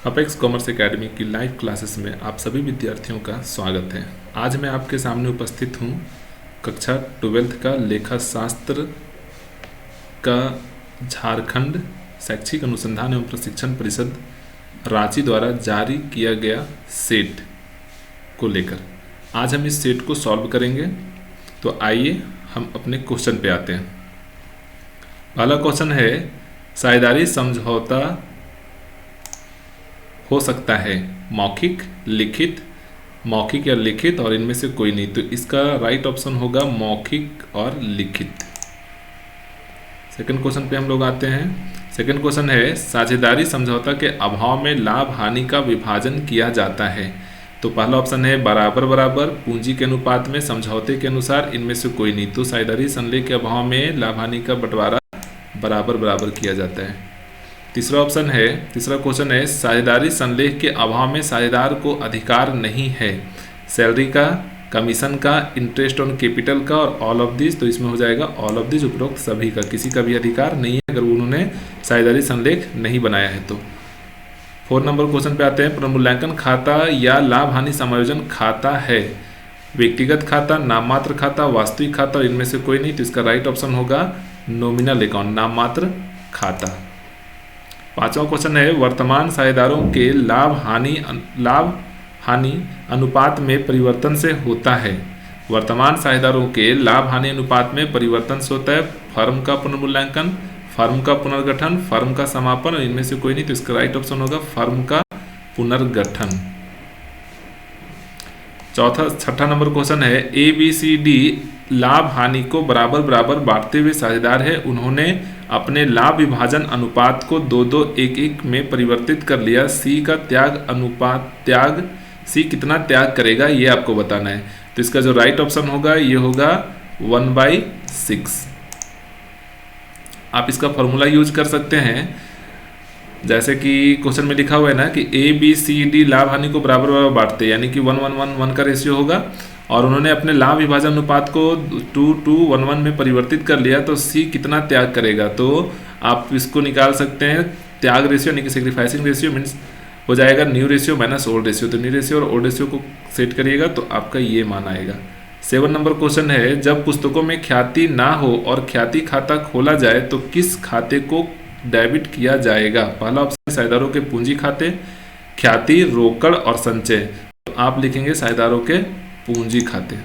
Apex commerce academy की live classes में आप सभी विद्यार्थियों का स्वागत है। आज मैं आपके सामने उपस्थित हूँ कक्षा 12th का लेखा शास्त्र का झारखंड शैक्षिक अनुसंधान एवं प्रशिक्षण परिषद रांची द्वारा जारी किया गया सेट को लेकर। आज हम इस सेट को सॉल्व करेंगे। तो आइए हम अपने क्वेश्चन पे आते हैं। पहला क्वेश्चन है, साझेदारी समझौता हो सकता है मौखिक, लिखित, मौखिक या लिखित और इनमें से कोई नहीं। तो इसका राइट ऑप्शन होगा मौखिक और लिखित। सेकंड क्वेश्चन पे हम लोग आते हैं। सेकंड क्वेश्चन है, साझेदारी समझौता के अभाव में लाभ हानि का विभाजन किया जाता है। तो पहला ऑप्शन है बराबर बराबर, पूंजी के अनुपात में, समझौते के अनुसार, इनमें से कोई नहीं। तो साझेदारी संलेख के अभाव में लाभ हानि का बंटवारा बराबर बराबर किया जाता है। तीसरा क्वेश्चन है, साझेदारी संलेख के अभाव में साझेदार को अधिकार नहीं है सैलरी का, कमीशन का, इंटरेस्ट ऑन कैपिटल का और ऑल ऑफ दिस। तो इसमें हो जाएगा ऑल ऑफ दिस, उपरोक्त सभी का। किसी का भी अधिकार नहीं है अगर उन्होंने साझेदारी संलेख नहीं बनाया है तो। 4 नंबर क्वेश्चन पे आते हैं, पुनर्मूल्यांकन खाता या लाभ हानि समायोजन खाता है व्यक्तिगत खाता, नाममात्र खाता, वास्तविक खाता और इनमें से कोई नहीं। तो इसका राइट ऑप्शन होगा नॉमिनल अकाउंट, नाममात्र खाता। 5वां क्वेश्चन है, वर्तमान साझेदारों के लाभ हानि अनुपात में परिवर्तन से होता है। वर्तमान साझेदारों के लाभ हानि अनुपात में परिवर्तन से होता है फर्म का पुनर्मूल्यांकन, फर्म का पुनर्गठन, फर्म का समापन और इनमें से कोई नहीं। तो इसका राइट ऑप्शन होगा फर्म का पुनर्गठन। 6ठा नंबर क्वेश्चन है, ABCD लाभ हानि को बराबर बराबर बांटते हुए साझेदार है। उन्होंने अपने लाभ विभाजन अनुपात को 2-2-1-1 में परिवर्तित कर लिया। C का C कितना त्याग करेगा ये आपको बताना है। तो इसका जो राइट ऑप्शन होगा ये होगा 1/6। आप इसका फॉर्मूला यूज कर सकते हैं, जैसे कि क्वेश्चन में लिखा हुआ है ना कि ABCD लाभ हानि को बराबर बराबर बांटते, यानी कि 1-1-1-1 का रेशियो होगा और उन्होंने अपने लाभ विभाजन अनुपात को 2-2-1-1 में परिवर्तित कर लिया। तो C कितना त्याग करेगा, तो आप इसको निकाल सकते हैं। त्याग रेशियो यानी कि सेक्रीफाइसिंग रेशियो मीन्स हो जाएगा new ratio minus old ratio. तो न्यू रेशियो और ओल्ड रेशियो को सेट करिएगा तो आपका ये मान आएगा। 7 नंबर क्वेश्चन है, जब पुस्तकों में ख्याति ना हो और ख्याति खाता खोला जाए तो किस खाते को डेबिट किया जाएगा। पहला ऑप्शन साझेदारों के पूंजी खाते, ख्याति, रोकड़ और संचय। तो आप लिखेंगे साझेदारों के पूंजी खाते,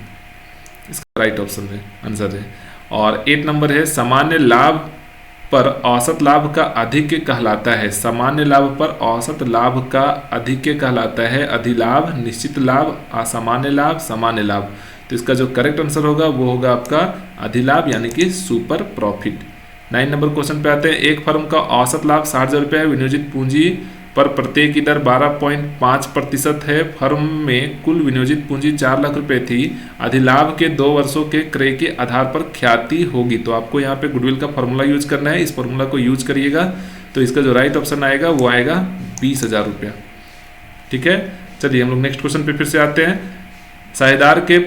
इसका राइट ऑप्शन है, आंसर है। और 8 नंबर है, सामान्य लाभ पर औसत लाभ का अधिक कहलाता है। सामान्य लाभ पर औसत लाभ का अधिक कहलाता है अधिलाभ, निश्चित लाभ, असामान्य लाभ, सामान्य लाभ। तो इसका जो करेक्ट आंसर होगा वो होगा आपका अधिलाभ यानी कि सुपर प्रॉफिट। 9 नंबर क्वेश्चन पे आते हैं, एक फर्म का औसत लाभ 60,000 रुपये है, विनियोजित पूंजी पर प्रत्येक की दर 12.5% है। फर्म में कुल विनियोजित पूंजी 4 लाख रुपए थी। अधिलाभ के 2 वर्षों के क्रय के आधार पर ख्याति होगी। तो आपको यहाँ पे गुडविल का फॉर्मूला यूज करना है, इस फॉर्मूला को यूज करिएगा। तो इसका जो राइट ऑप्शन आएगा वो आएगा 20,000 रुपया। ठीक है, चलिए हम लोग नेक्स्ट क्वेश्चन पे फिर से आते हैं। साझेदार के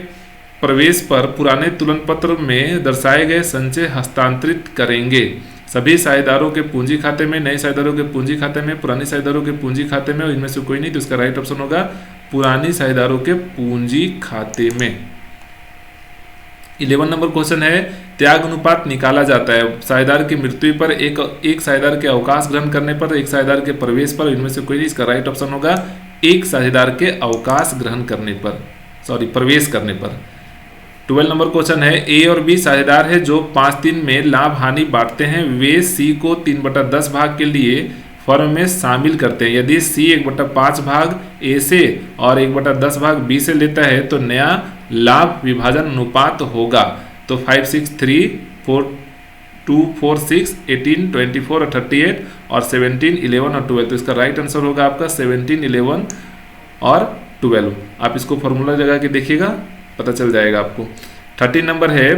प्रवेश पर पुराने तुलन पत्र में दर्शाए गए संचय हस्तांतरित करेंगे। सभी साझेदारों के पूंजी खाते में, नए साझेदारों के पूंजी खाते में, पुराने साझेदारों के पूंजी खाते में और इनमें से कोई नहीं। तो इसका राइट ऑप्शन होगा पुरानी साझेदारों के पूंजी खाते में। 11 नंबर क्वेश्चन है, त्याग अनुपात निकाला जाता है साझेदार की मृत्यु पर, एक साझेदार के अवकाश ग्रहण करने पर, एक साझेदार के प्रवेश पर, इनमें से कोई नहीं। इसका राइट ऑप्शन होगा एक साझेदार के अवकाश ग्रहण करने पर, प्रवेश करने पर। 12 नंबर क्वेश्चन है, ए और बी साझेदार है जो 5/3 में लाभ हानि बांटते हैं। वे सी को 3/10 भाग के लिए फर्म में शामिल करते हैं। यदि सी 1/5 भाग ए से और 1/10 भाग बी से लेता है तो नया लाभ विभाजन अनुपात होगा। तो 5, 6, 3, 4, 2, 4, 6, 18, 24 और 38 और 17, 11 और 12। तो इसका राइट आंसर होगा आपका 17, 11 और 12। आप इसको फॉर्मूला लगा के देखिएगा, पता चल जाएगा आपको। 13 नंबर है,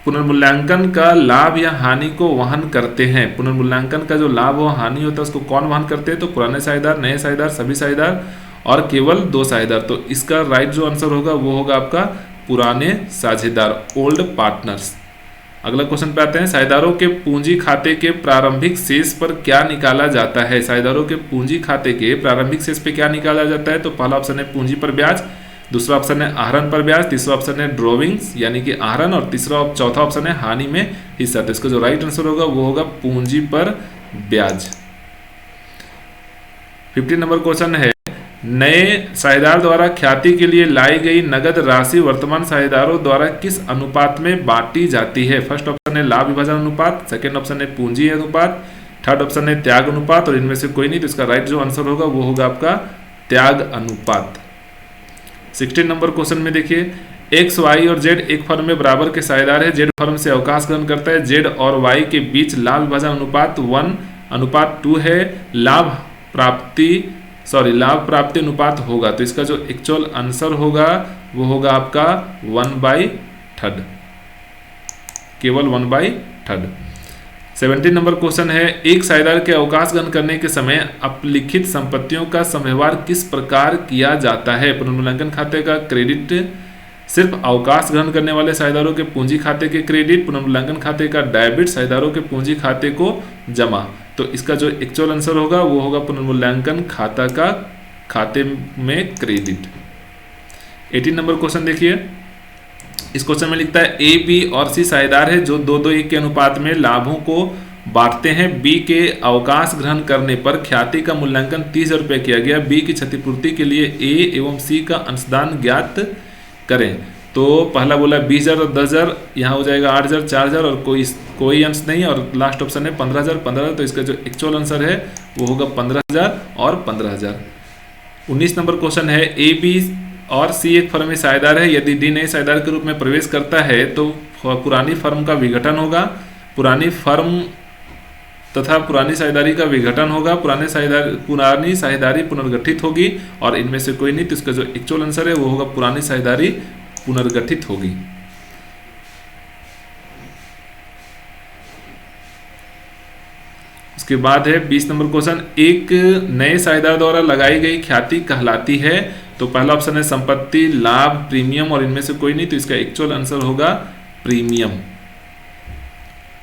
पुनर्मूल्यांकन का लाभ या हानि को वहन करते हैं। पुनर्मूल्यांकन का जो लाभ और हानि होता है उसको कौन वहन करते हैं, तो पुराने साझेदार, नए साझेदार, सभी साझेदार और केवल 2 साझेदार। तो इसका राइट जो आंसर होगा वो होगा आपका पुराने साझेदार, ओल्ड पार्टनर्स। अगला क्वेश्चन पे आते हैं, साझेदारों के पूंजी खाते के प्रारंभिक शेष पर क्या निकाला जाता है। साझेदारों के पूंजी खाते के प्रारंभिक शेष पे क्या निकाला जाता है, तो पहला ऑप्शन है पूंजी पर ब्याज, दूसरा ऑप्शन है आहरण पर ब्याज, तीसरा ऑप्शन है ड्रॉविंग्स यानी कि आहरण, और चौथा ऑप्शन है हानि में हिस्सा। तो इसका जो राइट आंसर होगा वो होगा पूंजी पर ब्याज। 15 नंबर क्वेश्चन है, नए साझेदार द्वारा ख्याति के लिए लाई गई नगद राशि वर्तमान साझेदारों द्वारा किस अनुपात में बांटी जाती है। फर्स्ट ऑप्शन है लाभ विभाजन अनुपात, सेकंड ऑप्शन है पूंजी अनुपात, थर्ड ऑप्शन है त्याग अनुपात, और इनमें से कोई नहीं। तो इसका राइट जो आंसर होगा वो होगा आपका त्याग अनुपात। 16 नंबर क्वेश्चन में देखिए, एक्स वाई और जेड एक फर्म में बराबर के साझेदार है। जेड फर्म से अवकाश ग्रहण करता है। जेड और वाई के बीच लाभ विभाजन अनुपात 1:2 है। लाभ प्राप्ति अनुपात होगा। तो इसका जो एक्चुअल आंसर होगा वो होगा आपका 1/3, केवल 1/3। 17 नंबर क्वेश्चन है, एक साझेदार के अवकाश ग्रहण करने के समय अपलिखित संपत्तियों का समव्यवहार किस प्रकार किया जाता है। पुनर्मूल्यांकन खाते का क्रेडिट सिर्फ अवकाश ग्रहण करने वाले साझेदारों के पूंजी खाते के क्रेडिट, पुनर्मूल्यांकन खाते का डेबिट साझेदारों के पूंजी खाते को जमा। तो इसका जो एक्चुअल आंसर होगा वो होगा पुनर्मूल्यांकन खाता का खाते में क्रेडिट। 18 नंबर क्वेश्चन देखिए, इस क्वेश्चन में लिखता है, ए बी और सी साझेदार है जो 2:1 के अनुपात में लाभों को बांटते हैं। बी के अवकाश ग्रहण करने पर ख्याति का मूल्यांकन 30,000 रुपये किया गया। बी की क्षतिपूर्ति के लिए ए एवं सी का अंशदान ज्ञात करें। तो पहला बोला 20,000 और 10,000, यहाँ हो जाएगा 8,000, 4,000 और कोई अंश नहीं, और लास्ट ऑप्शन है 15,000, 15,000। तो इसका जो एक्चुअल आंसर है वो होगा 15,000 और 15,000। 19 नंबर क्वेश्चन है, ए बी और सी एक फर्म में साझेदार है। यदि डी नए साझेदार के रूप में प्रवेश करता है तो पुरानी फर्म का विघटन होगा, पुरानी फर्म तथा पुरानी साझेदारी का विघटन होगा, पुरानी साझेदारी पुनर्गठित होगी, और इनमें से कोई नहीं। तो इसका जो एक्चुअल आंसर है वो होगा पुरानी साझेदारी पुनर्गठित होगी। उसके बाद है 20 नंबर क्वेश्चन, एक नए साझेदार द्वारा लगाई गई ख्याति कहलाती है। तो पहला ऑप्शन है संपत्ति, लाभ, प्रीमियम, और इनमें से कोई नहीं। तो इसका एक्चुअल आंसर होगा प्रीमियम।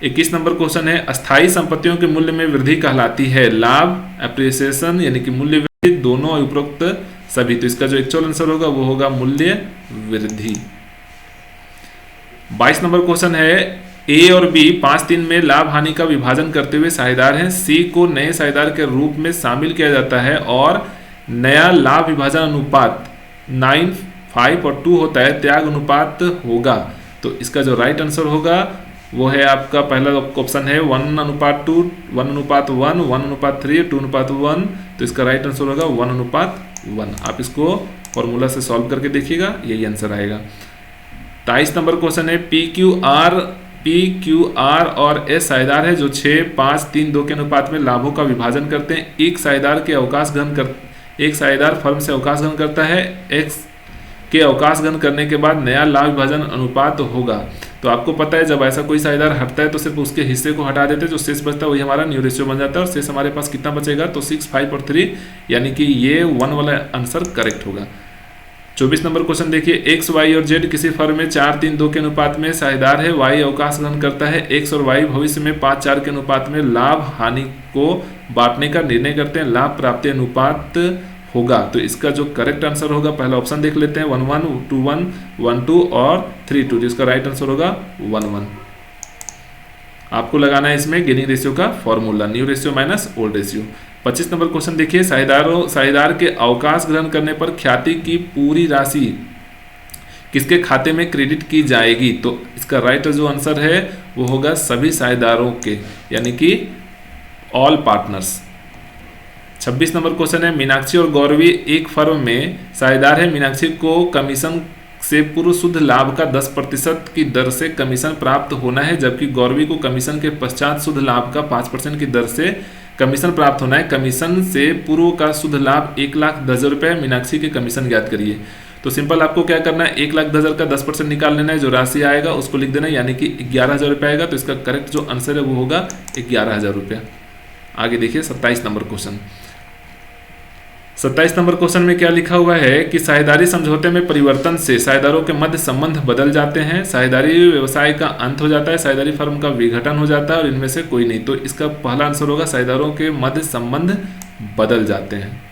21 नंबर क्वेश्चन है, अस्थायी संपत्तियों के मूल्य में वृद्धि कहलाती है। लाभ, एप्रिसिएशन यानी कि मूल्य वृद्धि, दोनों उपरोक्त सभी। तो इसका जो एक्चुअल आंसर होगा वो होगा मूल्य वृद्धि। 22 नंबर क्वेश्चन है, ए और बी 5:3 में लाभ हानि का विभाजन करते हुए साझेदार हैं। सी को नए साझेदार के रूप में शामिल किया जाता है और नया लाभ विभाजन अनुपात 9, 5 और 2 होता है। त्याग अनुपात होगा। तो इसका जो राइट आंसर होगा वो है आपका पहला ऑप्शन है 1:2, 1:1, 1:3, 2:1। तो इसका राइट आंसर होगा 1:1। आप इसको फॉर्मूला से सॉल्व करके देखिएगा, यही आंसर आएगा। 23 नंबर क्वेश्चन है, पी क्यू आर और एस साझेदार है जो 6, 5, 3, 2 के अनुपात में लाभों का विभाजन करते हैं। एक साझेदार फर्म से अवकाश ग्रहण करता है। एक्स के अवकाश ग्रहण करने के बाद नया लाभ विभाजन अनुपात होगा। तो आपको पता है जब ऐसा कोई साझेदार हटता है तो सिर्फ उसके हिस्से को हटा देते हैं, जो शेष बचता है वही हमारा न्यू रेशियो बन जाता है। और शेष हमारे पास कितना बचेगा, तो 6, 5 और 3, यानी कि ये 1 वाला आंसर करेक्ट होगा। 24 नंबर क्वेश्चन देखिए, एक्स, वाई और जेड किसी फर्म में 4, 3, 2 के अनुपात में साझेदार है। वाई अवकाश ग्रहण करता है। एक्स और वाई भविष्य में 5, 4 के अनुपात में लाभ हानि को बांटने का निर्णय करते हैं। लाभ प्राप्ति अनुपात होगा। तो इसका जो करेक्ट आंसर होगा, पहला ऑप्शन देख लेते हैं, 1, 1, 2, 1, 1, 2 और 3, 2। जिसका राइट आंसर होगा 1, 1। आपको लगाना है इसमें गेनिंग रेशियो का formula, new ratio minus old ratio. 25 number question देखिए, साझेदार के अवकाश ग्रहण करने पर ख्याति की पूरी राशि किसके खाते में क्रेडिट की जाएगी। तो इसका राइट जो आंसर है वो होगा सभी साझेदारों के, यानी कि ऑल पार्टनर्स। 26 नंबर क्वेश्चन है, मीनाक्षी और गौरवी एक फर्म में साझेदार है। मीनाक्षी को कमीशन से पूर्व शुद्ध लाभ का 10% की दर से कमीशन प्राप्त होना है, जबकि गौरवी को कमीशन के पश्चात शुद्ध लाभ का 5% की दर से कमीशन प्राप्त होना है। कमीशन से पूर्व का शुद्ध लाभ 1,10,000 रुपये। मीनाक्षी के कमीशन ज्ञात करिए। तो सिंपल आपको क्या करना है, 1,10,000 का 10% निकाल लेना है, जो राशि आएगा उसको लिख देना है, यानी कि 11,000 रुपये आएगा। तो इसका करेक्ट जो आंसर है वो होगा 11,000 रुपये। आगे देखिए 27 नंबर क्वेश्चन। 27 नंबर क्वेश्चन में क्या लिखा हुआ है कि साझेदारी समझौते में परिवर्तन से साझेदारों के मध्य संबंध बदल जाते हैं, साझेदारी व्यवसाय का अंत हो जाता है, साझेदारी फर्म का विघटन हो जाता है और इनमें से कोई नहीं। तो इसका पहला आंसर होगा साझेदारों के मध्य संबंध बदल जाते हैं।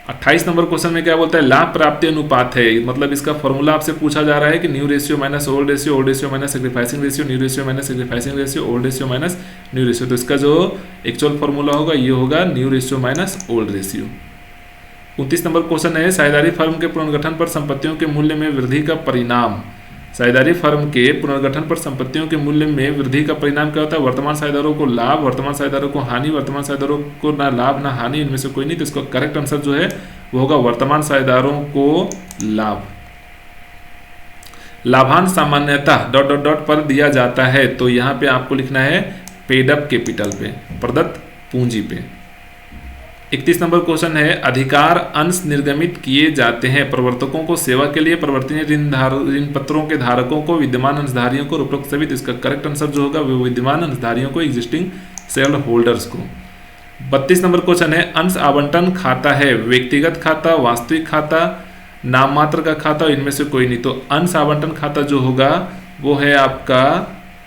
28 नंबर क्वेश्चन में क्या बोलता है, लाभ प्राप्ति अनुपात है, मतलब इसका फॉर्मूला आपसे पूछा जा रहा है कि new ratio minus old ratio, old ratio minus sacrificing ratio, new ratio minus sacrificing ratio, old ratio minus new ratio. तो इसका जो एक्चुअल फॉर्मूला होगा ये होगा new ratio minus old ratio. 29 number question है, साझेदारी फर्म के पुनर्गठन पर संपत्तियों के मूल्य में वृद्धि का परिणाम। साझेदारी फर्म के पुनर्गठन पर संपत्तियों के मूल्य में वृद्धि का परिणाम क्या होता है, वर्तमान साझेदारों को लाभ, वर्तमान साझेदारों को हानि, वर्तमान साझेदारों को ना लाभ ना हानि, इनमें से कोई नहीं। तो इसका करेक्ट आंसर जो है वो होगा वर्तमान साझेदारों को लाभ। लाभांश सामान्यतः डॉट डॉट डॉट पर दिया जाता है, तो यहाँ पे आपको लिखना है पेड अप कैपिटल पे, प्रदत्त पूंजी पे। 31 नंबर क्वेश्चन है, अधिकार अंश निर्गमित किए जाते हैं प्रवर्तकों को सेवा के लिए, परिवर्तनीय ऋण पत्रों के धारकों को, विद्यमान अंशधारियों को, उपरोक्त सभी। तो इसका करेक्ट आंसर जो होगा वो विद्यमान अंशधारियों को, एग्जिस्टिंग शेयर होल्डर्स को। 32 नंबर क्वेश्चन है, अंश आवंटन खाता है व्यक्तिगत खाता, वास्तविक खाता, नाम मात्र का खाता, इनमें से कोई नहीं। तो अंश आवंटन खाता जो होगा वो है आपका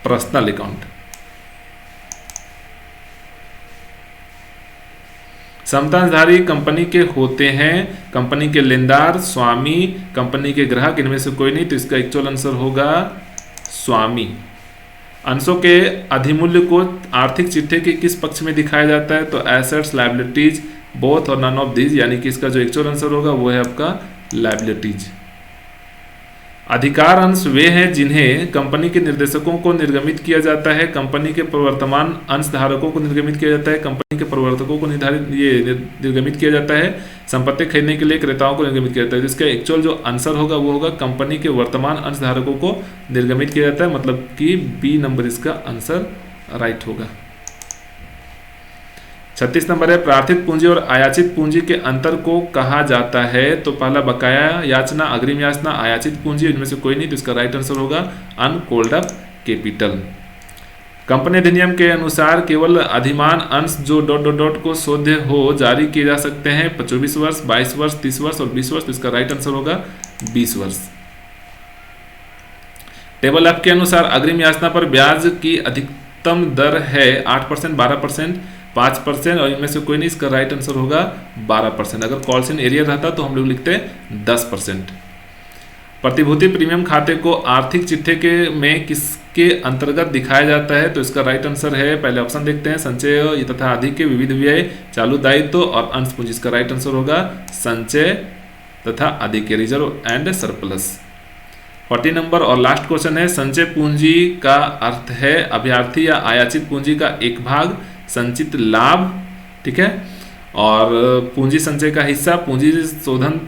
पर्सनल अकाउंट। समतांशधारी कंपनी के होते हैं कंपनी के लेनदार, स्वामी, कंपनी के ग्राहक, इनमें से कोई नहीं। तो इसका एक्चुअल आंसर होगा स्वामी। अंशों के अधिमूल्य को आर्थिक चिट्ठे के किस पक्ष में दिखाया जाता है, तो एसेट्स, लायबिलिटीज, बोथ और नन ऑफ दीज, यानी कि इसका जो एक्चुअल आंसर होगा वो है आपका लायबिलिटीज। अधिकार अंश वे हैं जिन्हें कंपनी के निर्देशकों को निर्गमित किया जाता है, कंपनी के प्रवर्तमान अंशधारकों को निर्गमित किया जाता है, कंपनी के प्रवर्तकों को निर्गमित किया जाता है, संपत्ति खरीदने के लिए क्रेताओं को निर्गमित किया जाता है। जिसका एक्चुअल जो आंसर होगा वो होगा कंपनी के वर्तमान अंशधारकों को निर्गमित किया जाता है, मतलब कि बी नंबर इसका आंसर राइट होगा। 36 नंबर है, प्रार्थित पूंजी और आयाचित पूंजी के अंतर को कहा जाता है, तो पहला बकाया याचना, अग्रिम याचना, आयाचित पूंजी, इनमें से कोई नहीं। तो इसका राइट आंसर होगा अनकॉल्ड अप कैपिटल। कंपनी अधिनियम के अनुसार केवल अधिमान अंश जो डॉट डॉट डॉट को शोध्य हो जारी किए जा सकते हैं 24 वर्ष, 22 वर्ष, 30 वर्ष और 20 वर्ष। तो इसका राइट आंसर होगा 20 वर्ष। टेबल एफ के अनुसार अग्रिम याचना पर ब्याज की अधिकतम दर है 8%, 12%, 5% और इनमें से कोई नहीं। इसका राइट आंसर होगा 12%। अगर कॉल्स इन एरियर रहता तो हम लोग लिखते 10%। प्रतिभूति प्रीमियम खाते को आर्थिक चिट्ठे के में किसके अंतर्गत दिखाया जाता है, तो इसका राइट आंसर है, पहले ऑप्शन देखते हैं, संचय तथा अधिक के विविध व्यय, चालू दायित्व और अंश पूंजी। इसका राइट आंसर होगा संचय तथा अधिक के, रिजर्व एंड सरप्लस। 40 नंबर और लास्ट क्वेश्चन है, संचय पूंजी का अर्थ है अभ्यर्थी या आयाचित पूंजी का एक भाग, संचित लाभ, ठीक है, और पूंजी संचय का हिस्सा, पूंजी शोधन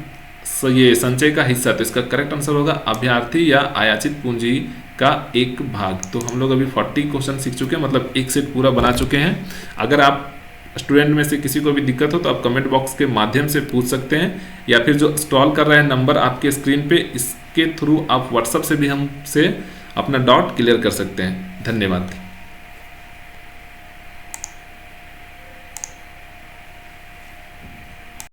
ये संचय का हिस्सा। तो इसका करेक्ट आंसर होगा अभ्यर्थी या आयाचित पूंजी का एक भाग। तो हम लोग अभी 40 क्वेश्चन सीख चुके हैं, मतलब एक सेट पूरा बना चुके हैं। अगर आप स्टूडेंट में से किसी को भी दिक्कत हो तो आप कमेंट बॉक्स के माध्यम से पूछ सकते हैं, या फिर जो स्क्रॉल कर रहे हैं नंबर आपके स्क्रीन पे, इसके थ्रू आप व्हाट्सएप से भी हमसे अपना डाउट क्लियर कर सकते हैं। धन्यवाद।